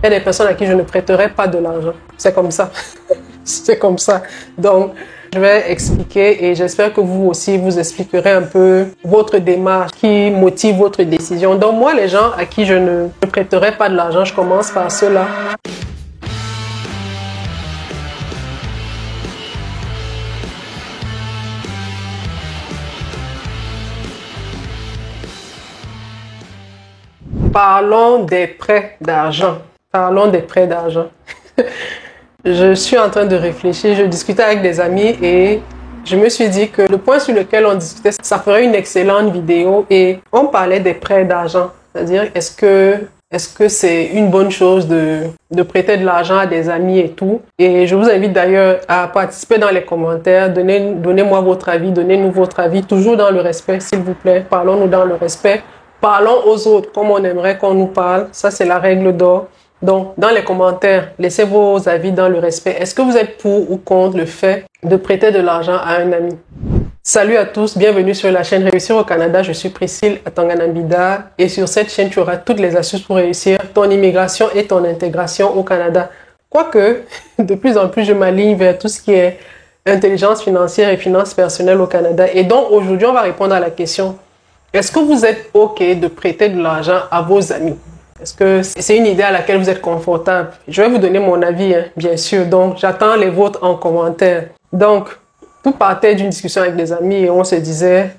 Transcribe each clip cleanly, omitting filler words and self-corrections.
y a des personnes à qui je ne prêterai pas de l'argent. C'est comme ça. C'est comme ça. Donc, je vais expliquer et j'espère que vous aussi, vous expliquerez un peu votre démarche qui motive votre décision. Donc, moi, les gens à qui je ne prêterai pas de l'argent, je commence par ceux-là. Parlons des prêts d'argent. Parlons des prêts d'argent. Je suis en train de réfléchir. Je discutais avec des amis et je me suis dit que le point sur lequel on discutait, ça ferait une excellente vidéo et on parlait des prêts d'argent. C'est-à-dire, est-ce que c'est une bonne chose de prêter de l'argent à des amis et tout? Et je vous invite d'ailleurs à participer dans les commentaires. Donnez-moi votre avis, donnez-nous votre avis, toujours dans le respect, s'il vous plaît. Parlons-nous dans le respect. Parlons aux autres comme on aimerait qu'on nous parle. Ça, c'est la règle d'or. Donc, dans les commentaires, laissez vos avis dans le respect. Est-ce que vous êtes pour ou contre le fait de prêter de l'argent à un ami? Salut à tous, bienvenue sur la chaîne Réussir au Canada. Je suis Priscille Atanganambida et sur cette chaîne, tu auras toutes les astuces pour réussir ton immigration et ton intégration au Canada. Quoique, de plus en plus, je m'aligne vers tout ce qui est intelligence financière et finances personnelles au Canada. Et donc, aujourd'hui, on va répondre à la question: est-ce que vous êtes OK de prêter de l'argent à vos amis? Est-ce que c'est une idée à laquelle vous êtes confortable? Je vais vous donner mon avis, bien sûr. Donc, j'attends les vôtres en commentaire. Donc, tout partait d'une discussion avec des amis et on se disait,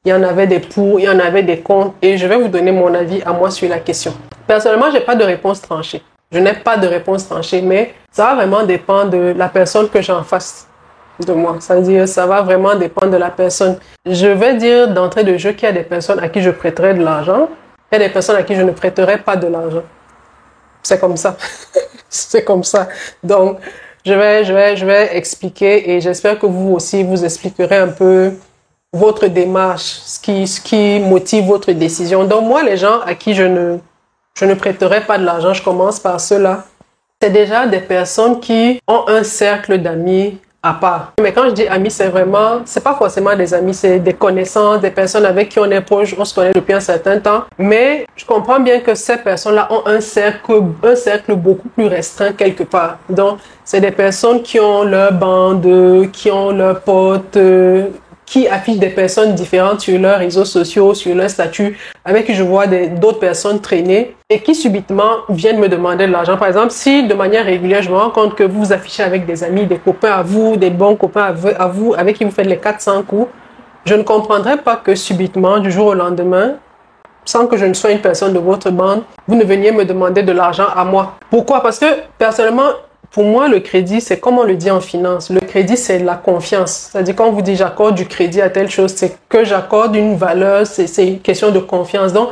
il y en avait des pour, il y en avait des contre. Et je vais vous donner mon avis à moi sur la question. Personnellement, je n'ai pas de réponse tranchée. Je n'ai pas de réponse tranchée, mais ça va vraiment dépendre de la personne que j'ai en face de moi. C'est-à-dire, ça va vraiment dépendre de la personne. Je vais dire d'entrée de jeu qu'il y a des personnes à qui je prêterai de l'argent. Il y a des personnes à qui je ne prêterai pas de l'argent. C'est comme ça. C'est comme ça. Donc, je vais expliquer et j'espère que vous aussi, vous expliquerez un peu votre démarche, ce qui motive votre décision. Donc, moi, les gens à qui je ne prêterai pas de l'argent, je commence par ceux-là. C'est déjà des personnes qui ont un cercle d'amis à part. Mais quand je dis amis, c'est pas forcément des amis, c'est des connaissances, des personnes avec qui on est proche, on se connaît depuis un certain temps. Mais je comprends bien que ces personnes-là ont un cercle beaucoup plus restreint quelque part. Donc, c'est des personnes qui ont leur bande, qui ont leurs potes, qui affichent des personnes différentes sur leurs réseaux sociaux, sur leur statut, avec qui je vois d'autres personnes traîner et qui subitement viennent me demander de l'argent. Par exemple, si de manière régulière, je me rends compte que vous vous affichez avec des amis, des copains à vous, des bons copains à vous, avec qui vous faites les 400 coups, je ne comprendrais pas que subitement, du jour au lendemain, sans que je ne sois une personne de votre bande, vous ne veniez me demander de l'argent à moi. Pourquoi? Parce que personnellement, pour moi, le crédit, c'est comme on le dit en finance. Le crédit, c'est la confiance. C'est-à-dire, quand on vous dit j'accorde du crédit à telle chose, c'est que j'accorde une valeur, c'est une question de confiance. Donc,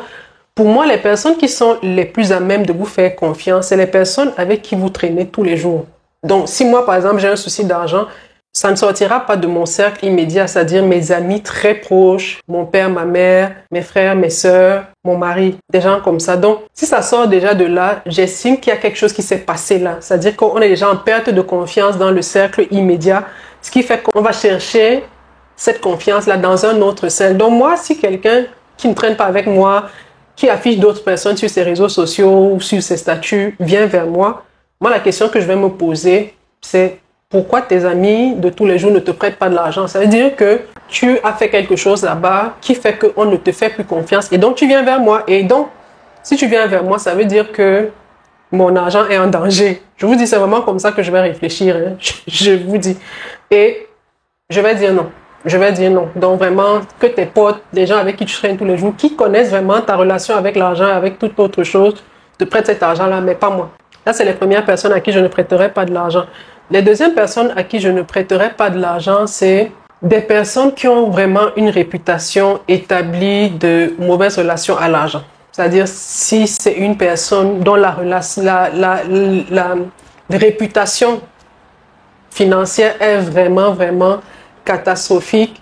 pour moi, les personnes qui sont les plus à même de vous faire confiance, c'est les personnes avec qui vous traînez tous les jours. Donc, si moi, par exemple, j'ai un souci d'argent, ça ne sortira pas de mon cercle immédiat, c'est-à-dire mes amis très proches, mon père, ma mère, mes frères, mes sœurs, mon mari, des gens comme ça. Donc, si ça sort déjà de là, j'estime qu'il y a quelque chose qui s'est passé là. C'est-à-dire qu'on est déjà en perte de confiance dans le cercle immédiat, ce qui fait qu'on va chercher cette confiance-là dans un autre cercle. Donc, moi, si quelqu'un qui ne traîne pas avec moi, qui affiche d'autres personnes sur ses réseaux sociaux ou sur ses statuts, vient vers moi, la question que je vais me poser, c'est: pourquoi tes amis de tous les jours ne te prêtent pas de l'argent? Ça veut dire que tu as fait quelque chose là-bas qui fait qu'on ne te fait plus confiance. Et donc, tu viens vers moi. Et donc, si tu viens vers moi, ça veut dire que mon argent est en danger. Je vous dis, c'est vraiment comme ça que je vais réfléchir. Je vous dis. Et je vais dire non. Je vais dire non. Donc, vraiment, que tes potes, les gens avec qui tu traînes tous les jours, qui connaissent vraiment ta relation avec l'argent, avec toute autre chose, te prêtent cet argent-là, mais pas moi. Là, c'est les premières personnes à qui je ne prêterai pas de l'argent. Les deuxièmes personnes à qui je ne prêterai pas de l'argent, c'est des personnes qui ont vraiment une réputation établie de mauvaise relation à l'argent. C'est-à-dire, si c'est une personne dont la réputation financière est vraiment catastrophique,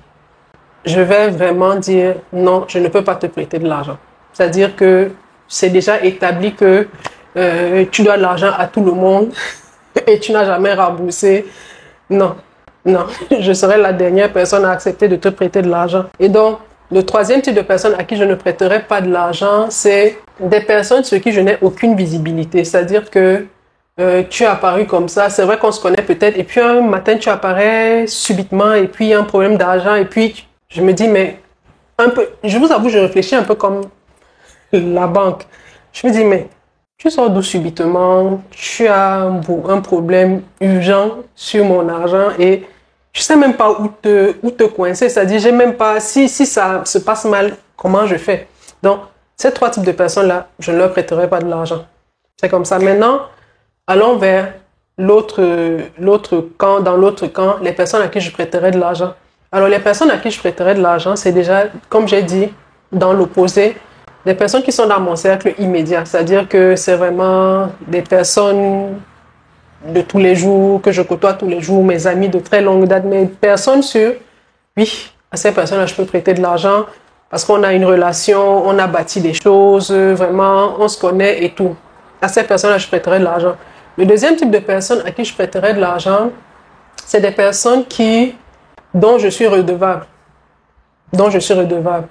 je vais vraiment dire non, je ne peux pas te prêter de l'argent. C'est-à-dire que c'est déjà établi que tu dois de l'argent à tout le monde et tu n'as jamais remboursé. Non, je serai la dernière personne à accepter de te prêter de l'argent. Et donc, Le troisième type de personnes à qui je ne prêterai pas de l'argent, c'est des personnes sur qui je n'ai aucune visibilité. C'est-à-dire que tu es apparu comme ça, c'est vrai qu'on se connaît peut-être, et puis un matin tu apparais subitement, et puis il y a un problème d'argent, et puis je me dis, mais un peu, je vous avoue, je réfléchis un peu comme la banque. Je me dis, mais tu sors d'où subitement, tu as un problème urgent sur mon argent, et je sais même pas où te coincer, c'est-à-dire, j'ai même pas, si ça se passe mal, comment je fais? Donc, ces trois types de personnes-là, je ne leur prêterai pas de l'argent. C'est comme ça. Maintenant, allons vers l'autre camp, dans l'autre camp, les personnes à qui je prêterai de l'argent. Alors, les personnes à qui je prêterai de l'argent, c'est déjà, comme j'ai dit, dans l'opposé, des personnes qui sont dans mon cercle immédiat. C'est-à-dire que c'est vraiment des personnes de tous les jours, que je côtoie tous les jours, mes amis de très longue date, mes personnes sûres. Oui, à ces personnes-là, je peux prêter de l'argent parce qu'on a une relation, on a bâti des choses, vraiment, on se connaît et tout. À ces personnes-là, je prêterai de l'argent. Le deuxième type de personnes à qui je prêterai de l'argent, c'est des personnes dont je suis redevable. Dont je suis redevable.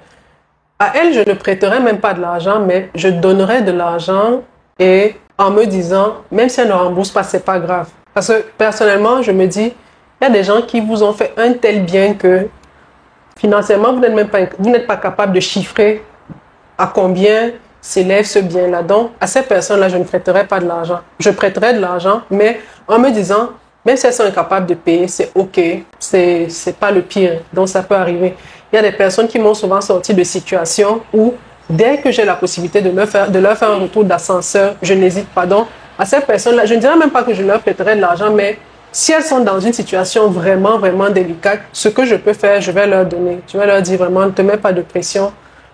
À elles, je ne prêterai même pas de l'argent, mais je donnerai de l'argent et en me disant, même si elles ne remboursent pas, c'est pas grave. Parce que personnellement, je me dis, il y a des gens qui vous ont fait un tel bien que financièrement, vous n'êtes pas capable de chiffrer à combien s'élève ce bien-là. Donc, à ces personnes-là, je ne prêterai pas de l'argent. Je prêterai de l'argent, mais en me disant, même si elles sont incapables de payer, c'est OK. C'est pas le pire. Donc, ça peut arriver. Il y a des personnes qui m'ont souvent sorti de situations où, dès que j'ai la possibilité de leur faire un retour d'ascenseur, je n'hésite pas. Donc, à ces personnes-là, je ne dirais même pas que je leur prêterai de l'argent, mais si elles sont dans une situation vraiment, vraiment délicate, ce que je peux faire, je vais leur donner. Je vais leur dire vraiment, ne te mets pas de pression.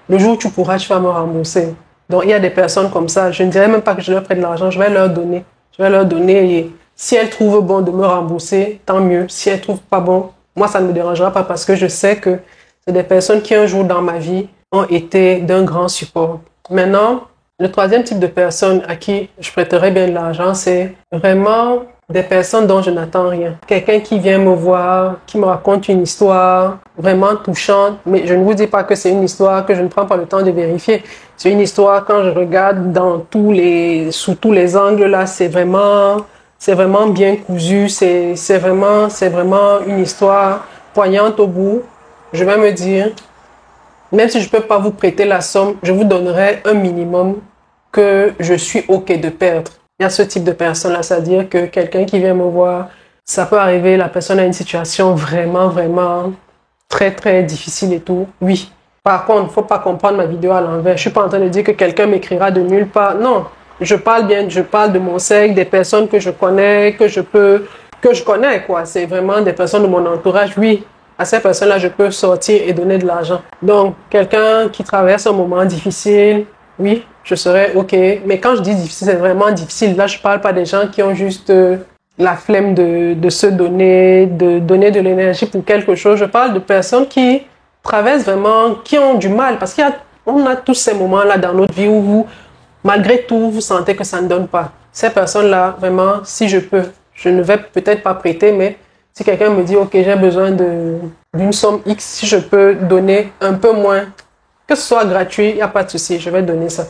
Le jour où tu pourras, tu vas me rembourser. Donc, il y a des personnes comme ça. Je ne dirais même pas que je leur prête de l'argent. Je vais leur donner. Je vais leur donner. Et si elles trouvent bon de me rembourser, tant mieux. Si elles trouvent pas bon, moi, ça ne me dérangera pas parce que je sais que c'est des personnes qui, un jour dans ma vie, ont été d'un grand support. Maintenant, le troisième type de personnes à qui je prêterai bien de l'argent, c'est vraiment des personnes dont je n'attends rien. Quelqu'un qui vient me voir, qui me raconte une histoire vraiment touchante, mais je ne vous dis pas que c'est une histoire que je ne prends pas le temps de vérifier. C'est une histoire, quand je regarde sous tous les angles, là, c'est vraiment bien cousu, c'est vraiment une histoire poignante au bout. Je vais me dire, même si je ne peux pas vous prêter la somme, je vous donnerai un minimum que je suis OK de perdre. Il y a ce type de personne-là, c'est-à-dire que quelqu'un qui vient me voir, ça peut arriver, la personne a une situation vraiment, vraiment très, très difficile et tout. Oui. Par contre, il ne faut pas comprendre ma vidéo à l'envers. Je ne suis pas en train de dire que quelqu'un m'écrira de nulle part. Non. Je parle de mon cercle, des personnes que je connais, que je connais, quoi. C'est vraiment des personnes de mon entourage. Oui. À ces personnes-là, je peux sortir et donner de l'argent. Donc, quelqu'un qui traverse un moment difficile, oui, je serais OK. Mais quand je dis difficile, c'est vraiment difficile. Là, je parle pas des gens qui ont juste la flemme de se donner, de donner de l'énergie pour quelque chose. Je parle de personnes qui traversent vraiment, qui ont du mal. Parce qu'on a tous ces moments-là dans notre vie où vous, malgré tout, vous sentez que ça ne donne pas. Ces personnes-là, vraiment, si je peux, je ne vais peut-être pas prêter, mais si quelqu'un me dit, OK, j'ai besoin d'une somme X, si je peux donner un peu moins, que ce soit gratuit, il n'y a pas de souci, je vais donner ça.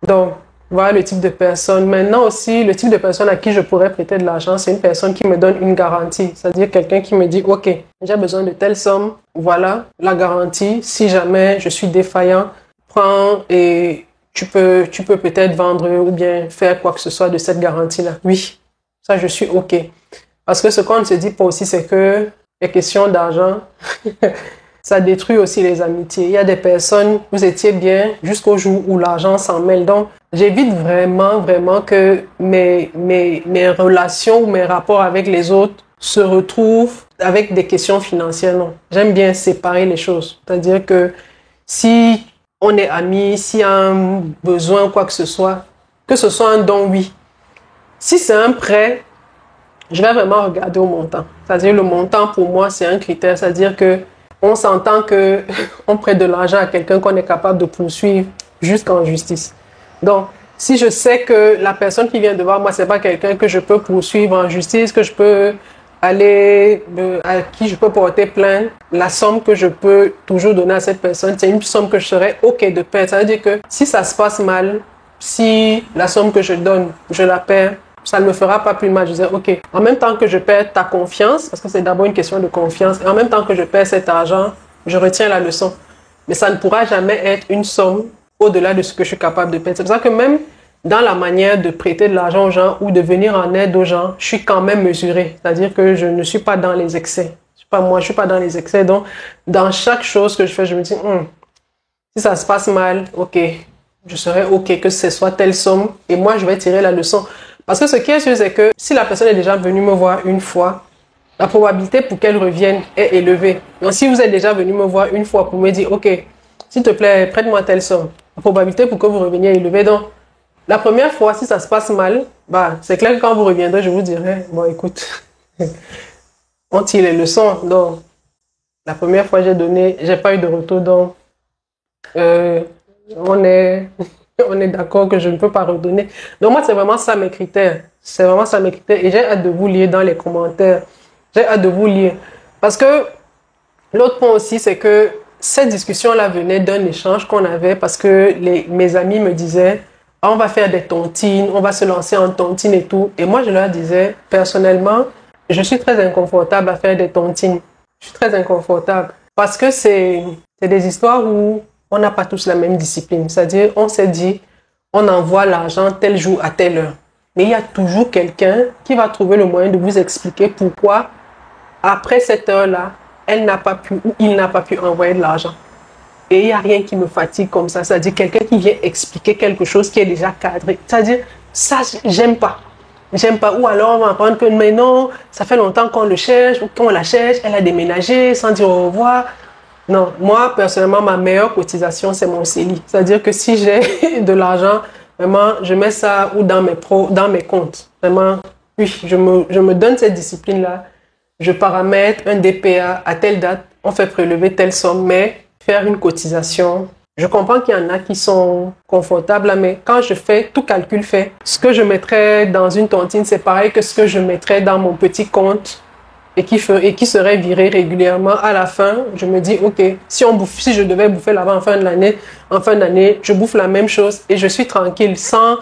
Donc, voilà le type de personne. Maintenant aussi, le type de personne à qui je pourrais prêter de l'argent, c'est une personne qui me donne une garantie. C'est-à-dire quelqu'un qui me dit, OK, j'ai besoin de telle somme, voilà la garantie. Si jamais je suis défaillant, prends et tu peux peut-être vendre ou bien faire quoi que ce soit de cette garantie-là. Oui, ça, je suis OK. Parce que ce qu'on ne se dit pas aussi, c'est que les questions d'argent, ça détruit aussi les amitiés. Il y a des personnes, vous étiez bien jusqu'au jour où l'argent s'en mêle. Donc, j'évite vraiment, vraiment que mes relations ou mes rapports avec les autres se retrouvent avec des questions financières. Non, j'aime bien séparer les choses. C'est-à-dire que si on est amis, s'il y a un besoin ou quoi que ce soit un don, oui. Si c'est un prêt, je vais vraiment regarder au montant. C'est-à-dire le montant, pour moi, c'est un critère. C'est-à-dire que on s'entend que on prête de l'argent à quelqu'un qu'on est capable de poursuivre jusqu'en justice. Donc, si je sais que la personne qui vient de voir moi, c'est pas quelqu'un que je peux poursuivre en justice, que je peux à qui je peux porter plainte, la somme que je peux toujours donner à cette personne, c'est une somme que je serais OK de perdre. Ça veut dire que si ça se passe mal, si la somme que je donne, je la perds, ça ne me fera pas plus mal. Je disais, OK, en même temps que je perds ta confiance, parce que c'est d'abord une question de confiance, et en même temps que je perds cet argent, je retiens la leçon. Mais ça ne pourra jamais être une somme au-delà de ce que je suis capable de perdre. C'est pour ça que même dans la manière de prêter de l'argent aux gens ou de venir en aide aux gens, je suis quand même mesurée. C'est-à-dire que je ne suis pas dans les excès. Je suis pas dans les excès. Donc, dans chaque chose que je fais, je me dis, si ça se passe mal, OK, je serais OK que ce soit telle somme et moi, je vais tirer la leçon. Parce que ce qui est sûr, c'est que si la personne est déjà venue me voir une fois, la probabilité pour qu'elle revienne est élevée. Donc, si vous êtes déjà venu me voir une fois pour me dire, OK, s'il te plaît, prête-moi telle somme, la probabilité pour que vous reveniez est élevée. Donc, la première fois, si ça se passe mal, c'est clair que quand vous reviendrez, je vous dirai, bon, écoute, on tire les leçons. Donc, la première fois, j'ai pas eu de retour. Donc, on est d'accord que je ne peux pas redonner. Donc, moi, c'est vraiment ça mes critères. C'est vraiment ça mes critères. Et j'ai hâte de vous lire dans les commentaires. J'ai hâte de vous lire. Parce que l'autre point aussi, c'est que cette discussion-là venait d'un échange qu'on avait parce que mes amis me disaient, on va faire des tontines, on va se lancer en tontine et tout. Et moi, je leur disais, personnellement, je suis très inconfortable à faire des tontines. Je suis très inconfortable parce que c'est des histoires où on n'a pas tous la même discipline. C'est-à-dire, on s'est dit, on envoie l'argent tel jour à telle heure. Mais il y a toujours quelqu'un qui va trouver le moyen de vous expliquer pourquoi, après cette heure-là, elle n'a pas pu ou il n'a pas pu envoyer de l'argent. Et il n'y a rien qui me fatigue comme ça. C'est-à-dire quelqu'un qui vient expliquer quelque chose qui est déjà cadré. C'est-à-dire, ça, j'aime pas. J'aime pas. Ou alors, on va apprendre que, mais non, ça fait longtemps qu'on le cherche, ou qu'on la cherche, elle a déménagé sans dire au revoir. Non, moi, personnellement, ma meilleure cotisation, c'est mon CELI. C'est-à-dire que si j'ai de l'argent, vraiment, je mets ça ou dans mes comptes. Vraiment, oui, je me donne cette discipline-là. Je paramètre un DPA à telle date, on fait prélever telle somme, mais faire une cotisation. Je comprends qu'il y en a qui sont confortables, mais quand je fais tout calcul fait, ce que je mettrais dans une tontine, c'est pareil que ce que je mettrais dans mon petit compte et qui serait viré régulièrement. À la fin, je me dis, OK, si je devais bouffer là-bas en fin d'année, je bouffe la même chose et je suis tranquille sans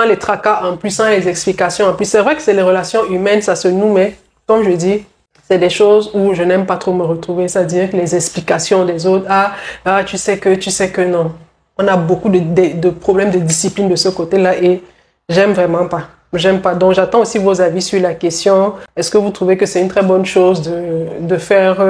les tracas en plus, sans les explications en plus. C'est vrai que c'est les relations humaines, ça se noue, mais comme je dis, c'est des choses où je n'aime pas trop me retrouver, c'est-à-dire les explications des autres. Tu sais que non. On a beaucoup de problèmes de discipline de ce côté-là et j'aime vraiment pas. J'aime pas. Donc, j'attends aussi vos avis sur la question. Est-ce que vous trouvez que c'est une très bonne chose de faire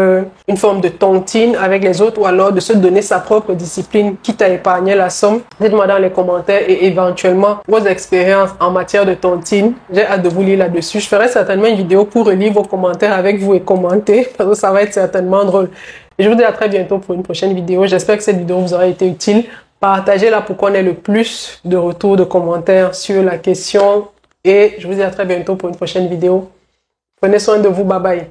une forme de tontine avec les autres ou alors de se donner sa propre discipline, quitte à épargner la somme? Dites-moi dans les commentaires et éventuellement vos expériences en matière de tontine. J'ai hâte de vous lire là-dessus. Je ferai certainement une vidéo pour relire vos commentaires avec vous et commenter parce que ça va être certainement drôle. Et je vous dis à très bientôt pour une prochaine vidéo. J'espère que cette vidéo vous aura été utile. Partagez-la pour qu'on ait le plus de retours, de commentaires sur la question. Et je vous dis à très bientôt pour une prochaine vidéo. Prenez soin de vous. Bye bye.